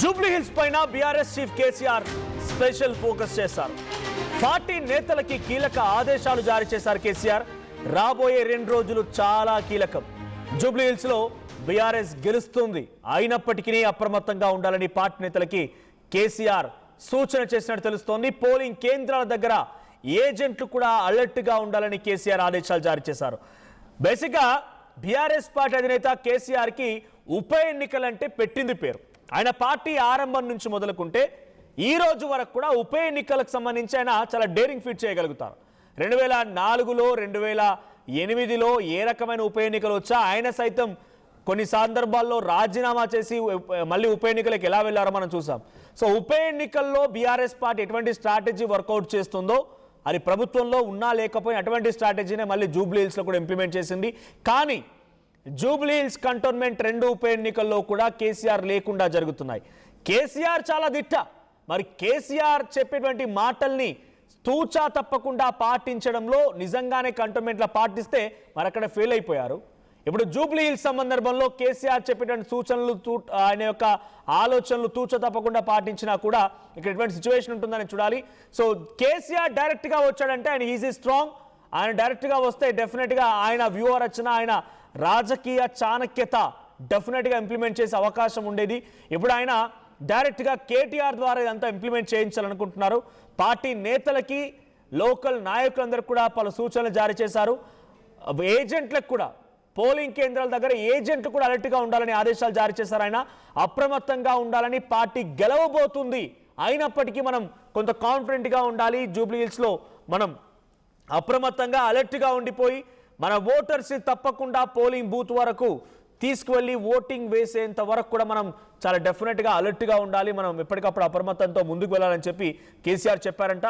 Jubilee hills పైన BRS chief KCR special focus చేశారు. Party నేతలకి కీలక ఆదేశాలు జారీ చేశారు కేసీఆర్. రాబోయే 2 రోజులు చాలా కీలకం. జూబ్లీ హిల్స్ లో బీఆర్ఎస్ గెలుస్తుంది, అయినప్పటికీ అప్రమత్తంగా ఉండాలని పార్టీ నేతలకి కేసీఆర్ సూచన చేసినట్టు తెలుస్తోంది. పోలింగ్ కేంద్రాల దగ్గర ఏజెంట్లు కూడా అలర్ట్ గా ఉండాలని కేసీఆర్ ఆదేశాలు జారీ చేశారు. బేసిక్గా బీఆర్ఎస్ పార్టీ అధినేత కేసీఆర్ కి ఉప ఎన్నికలంటే పెట్టింది పేరు. ఆయన పార్టీ ఆరంభం నుంచి మొదలుకుంటే ఈ రోజు వరకు కూడా ఉప ఎన్నికలకు సంబంధించి ఆయన చాలా డేరింగ్ ఫీట్ చేయగలుగుతారు. 2004లో 2008లో ఏ రకమైన ఉప ఎన్నికలు వచ్చా ఆయన సైతం కొన్ని సందర్భాల్లో రాజీనామా చేసి మళ్ళీ ఉప ఎన్నికలకు ఎలా వెళ్ళారో మనం చూసాం. సో ఉప ఎన్నికల్లో బీఆర్ఎస్ పార్టీ ఎటువంటి స్ట్రాటజీ వర్కౌట్ చేస్తుందో అది ప్రభుత్వంలో ఉన్నా లేకపోయినా అటువంటి స్ట్రాటజీనే మళ్ళీ జూబ్లీ హిల్స్లో కూడా ఇంప్లిమెంట్ చేసింది. కానీ జూబ్లీ హిల్స్ కంటోన్మెంట్ 2 ఉప ఎన్నికల్లో కూడా కేసీఆర్ లేకుండా జరుగుతున్నాయి. కేసీఆర్ చాలా దిట్ట. మరి కేసీఆర్ చెప్పేటువంటి మాటల్ని తూచా తప్పకుండా పాటించడంలో నిజంగానే కంటోన్మెంట్లో పాటిస్తే మరి అక్కడ ఫెయిల్ అయిపోయారు. ఇప్పుడు జూబ్లీ హిల్స్ సందర్భంలో కేసీఆర్ చెప్పేటువంటి సూచనలు ఆయన యొక్క ఆలోచనలు తూచ తప్పకుండా పాటించినా కూడా ఇక్కడ ఎటువంటి సిచ్యువేషన్ ఉంటుందని చూడాలి. సో కేసీఆర్ డైరెక్ట్గా వచ్చాడంటే ఆయన ఈజీ స్ట్రాంగ్. ఆయన డైరెక్ట్గా వస్తే డెఫినెట్గా ఆయన వ్యూహ రచన, ఆయన రాజకీయ చాణక్యత డెఫినెట్గా ఇంప్లిమెంట్ చేసే అవకాశం ఉండేది. ఇప్పుడు ఆయన డైరెక్ట్గా కేటీఆర్ ద్వారా ఇదంతా ఇంప్లిమెంట్ చేయించాలనుకుంటున్నారు. పార్టీ నేతలకి లోకల్ నాయకులందరికీ కూడా పలు సూచనలు జారీ చేశారు. ఏజెంట్లకు కూడా పోలింగ్ కేంద్రాల దగ్గర ఏజెంట్లు కూడా అలర్ట్గా ఉండాలని ఆదేశాలు జారీ చేశారు. ఆయన అప్రమత్తంగా ఉండాలని, పార్టీ గెలవబోతుంది అయినప్పటికీ మనం కొంత కాన్ఫిడెంట్గా ఉండాలి. జూబ్లీ హిల్స్లో మనం అప్రమత్తంగా అలర్ట్గా ఉండిపోయి మన ఓటర్స్ని తప్పకుండా పోలింగ్ బూత్ వరకు తీసుకువెళ్ళి ఓటింగ్ వేసేంత వరకు కూడా మనం చాలా డెఫినెట్గా అలర్ట్గా ఉండాలి. మనం ఎప్పటికప్పుడు అప్రమత్తంతో ముందుకు వెళ్ళాలని చెప్పి కేసీఆర్ చెప్పారంట.